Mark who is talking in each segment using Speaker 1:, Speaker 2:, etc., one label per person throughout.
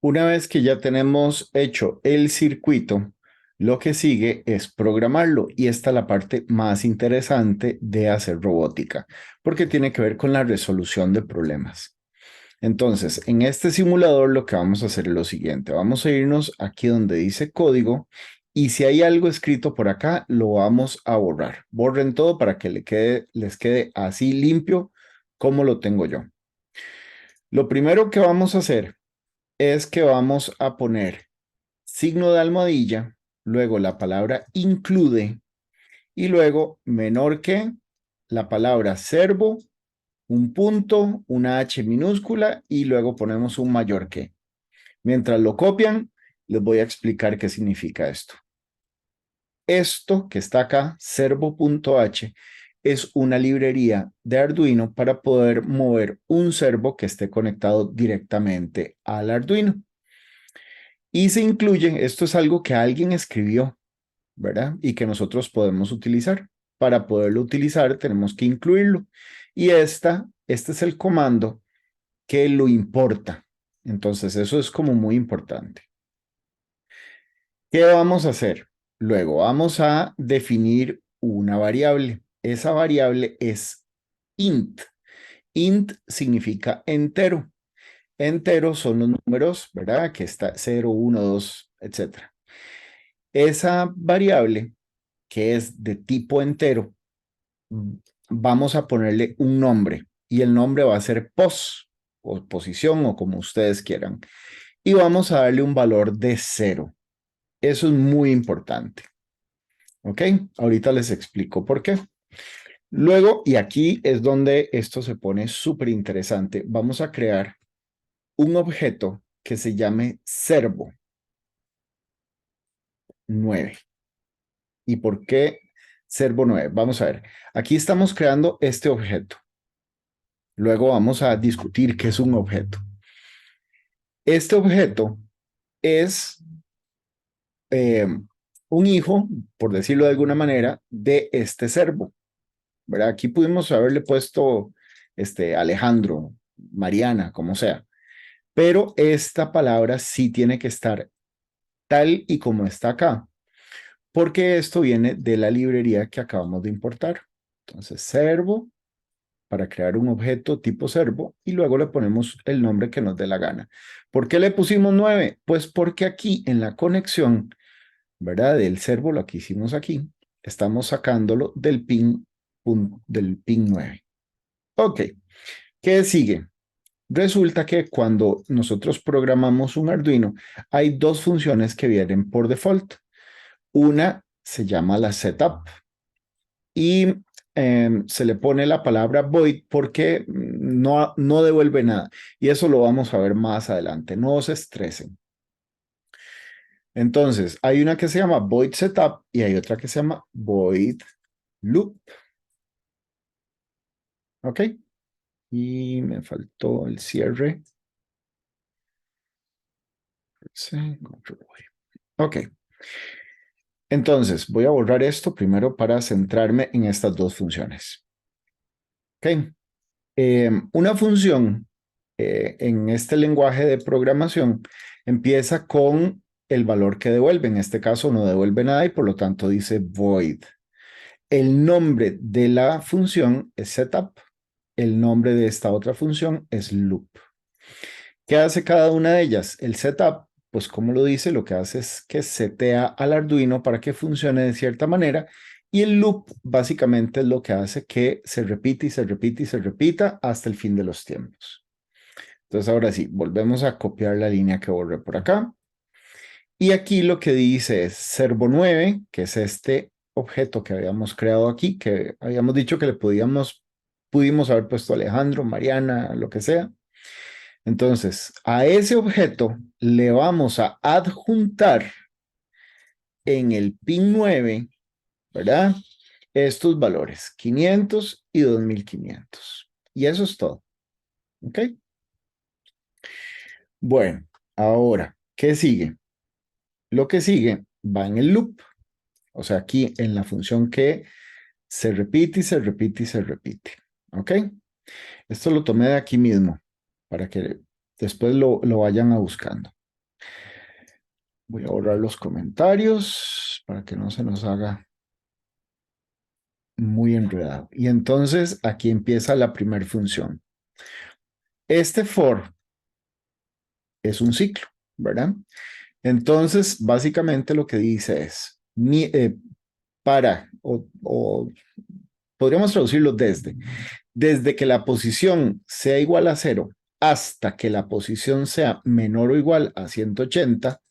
Speaker 1: Una vez que ya tenemos hecho el circuito, lo que sigue es programarlo y esta es la parte más interesante de hacer robótica, porque tiene que ver con la resolución de problemas. Entonces, en este simulador lo que vamos a hacer es lo siguiente. Vamos a irnos aquí donde dice código y si hay algo escrito por acá, lo vamos a borrar. Borren todo para que les quede así limpio como lo tengo yo. Lo primero que vamos a hacer es que vamos a poner signo de almohadilla, luego la palabra include y luego menor que la palabra servo, un punto, una H minúscula y luego ponemos un mayor que. Mientras lo copian, les voy a explicar qué significa esto. Esto que está acá, servo.h, es una librería de Arduino para poder mover un servo que esté conectado directamente al Arduino. Y se incluye, esto es algo que alguien escribió, ¿verdad? Y que nosotros podemos utilizar. Para poderlo utilizar tenemos que incluirlo. Y este es el comando que lo importa. Entonces eso es como muy importante. ¿Qué vamos a hacer? Luego vamos a definir una variable. Esa variable es int. Int significa entero. Enteros son los números, ¿verdad? Que está 0, 1, 2, etcétera. Esa variable que es de tipo entero, vamos a ponerle un nombre y el nombre va a ser pos o posición o como ustedes quieran. Y vamos a darle un valor de 0. Eso es muy importante. ¿Ok? Ahorita les explico por qué. Luego, y aquí es donde esto se pone súper interesante, vamos a crear un objeto que se llame servo 9. ¿Y por qué servo 9? Vamos a ver. Aquí estamos creando este objeto. Luego vamos a discutir qué es un objeto. Este objeto es un hijo, por decirlo de alguna manera, de este servo, ¿verdad? Aquí pudimos haberle puesto Alejandro, Mariana, como sea, pero esta palabra sí tiene que estar tal y como está acá, porque esto viene de la librería que acabamos de importar. Entonces, servo para crear un objeto tipo servo y luego le ponemos el nombre que nos dé la gana. ¿Por qué le pusimos 9? Pues porque aquí en la conexión, ¿verdad? Del servo, lo que hicimos aquí, estamos sacándolo del pin 9. Ok, ¿qué sigue? Resulta que cuando nosotros programamos un Arduino, hay dos funciones que vienen por default. Una se llama la setup y se le pone la palabra void porque no devuelve nada. Y eso lo vamos a ver más adelante. No se estresen. Entonces, hay una que se llama void setup y hay otra que se llama void loop. ¿Ok? Y me faltó el cierre. Ok. Entonces, voy a borrar esto primero para centrarme en estas dos funciones. Ok. Una función en este lenguaje de programación empieza con el valor que devuelve. En este caso no devuelve nada y por lo tanto dice void. El nombre de la función es setup. El nombre de esta otra función es loop. ¿Qué hace cada una de ellas? El setup, pues como lo dice, lo que hace es que setea al Arduino para que funcione de cierta manera y el loop básicamente es lo que hace que se repite y se repite y se repita hasta el fin de los tiempos. Entonces ahora sí, volvemos a copiar la línea que borré por acá. Y aquí lo que dice es servo 9, que es este objeto que habíamos creado aquí, que habíamos dicho que pudimos haber puesto Alejandro, Mariana, lo que sea. Entonces, a ese objeto le vamos a adjuntar en el pin 9, ¿verdad? Estos valores, 500 y 2500. Y eso es todo. ¿Ok? Bueno, ahora, ¿qué sigue? Lo que sigue va en el loop, o sea, aquí en la función que se repite y se repite y se repite. ¿Ok? Esto lo tomé de aquí mismo para que después lo vayan a buscando. Voy a borrar los comentarios para que no se nos haga muy enredado. Y entonces aquí empieza la primera función. Este for es un ciclo, ¿verdad? Entonces, básicamente lo que dice es, o podríamos traducirlo desde que la posición sea igual a 0 hasta que la posición sea menor o igual a 180,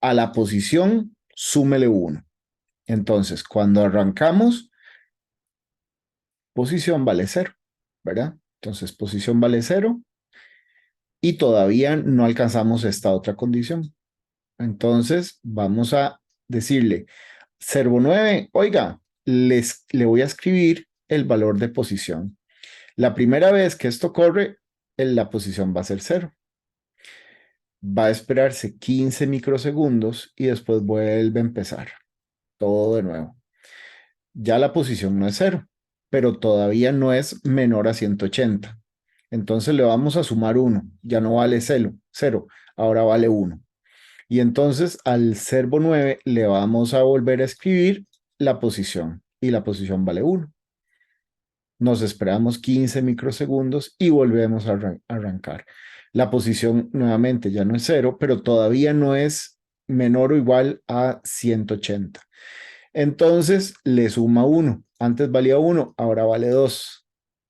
Speaker 1: a la posición súmele 1. Entonces, cuando arrancamos, posición vale 0, ¿verdad? Entonces, posición vale 0 y todavía no alcanzamos esta otra condición. Entonces, vamos a decirle, servo 9, oiga, le voy a escribir el valor de posición. La primera vez que esto corre, la posición va a ser 0. Va a esperarse 15 microsegundos y después vuelve a empezar. Todo de nuevo. Ya la posición no es 0, pero todavía no es menor a 180. Entonces le vamos a sumar 1. Ya no vale 0, ahora vale 1. Y entonces al servo 9 le vamos a volver a escribir la posición. Y la posición vale 1. Nos esperamos 15 microsegundos y volvemos a arrancar. La posición nuevamente ya no es 0, pero todavía no es menor o igual a 180. Entonces le suma 1. Antes valía 1, ahora vale 2.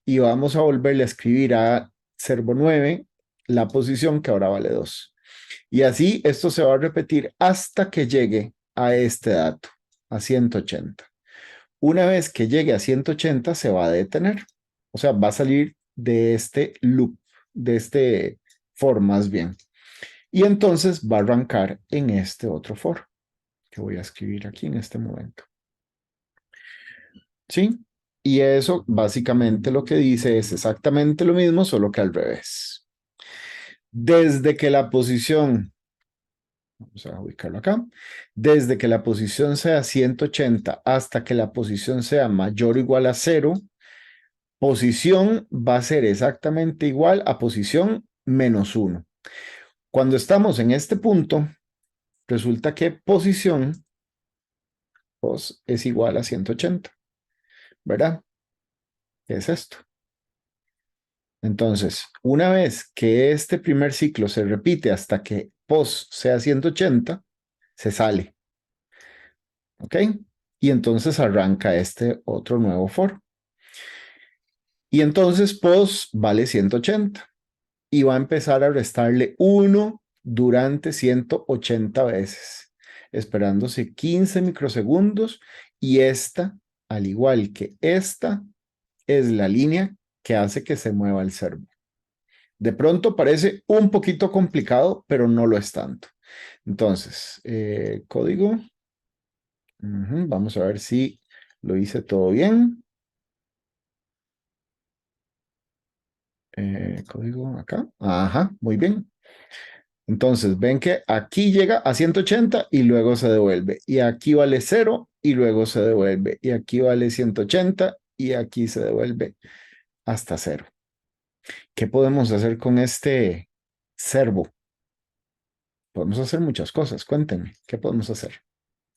Speaker 1: Y vamos a volverle a escribir a servo 9 la posición que ahora vale 2. Y así esto se va a repetir hasta que llegue a este dato, a 180. Una vez que llegue a 180 se va a detener. O sea, va a salir de este loop, de este for más bien. Y entonces va a arrancar en este otro for que voy a escribir aquí en este momento. ¿Sí? Y eso básicamente lo que dice es exactamente lo mismo, solo que al revés. Desde que la posición, vamos a ubicarlo acá, desde que la posición sea 180 hasta que la posición sea mayor o igual a 0, posición va a ser exactamente igual a posición menos 1. Cuando estamos en este punto, resulta que posición es igual a 180, ¿verdad? ¿Qué es esto? Entonces, una vez que este primer ciclo se repite hasta que pos sea 180, se sale. ¿Ok? Y entonces arranca este otro nuevo for. Y entonces pos vale 180 y va a empezar a restarle 1 durante 180 veces, esperándose 15 microsegundos. Y esta, al igual que esta, es la línea que hace que se mueva el servo. De pronto parece un poquito complicado, pero no lo es tanto. Entonces, código. Vamos a ver si lo hice todo bien. Código acá. Ajá, muy bien. Entonces, ven que aquí llega a 180 y luego se devuelve. Y aquí vale 0 y luego se devuelve. Y aquí vale 180 y aquí se devuelve hasta 0. ¿Qué podemos hacer con este servo? Podemos hacer muchas cosas. Cuéntenme, ¿qué podemos hacer?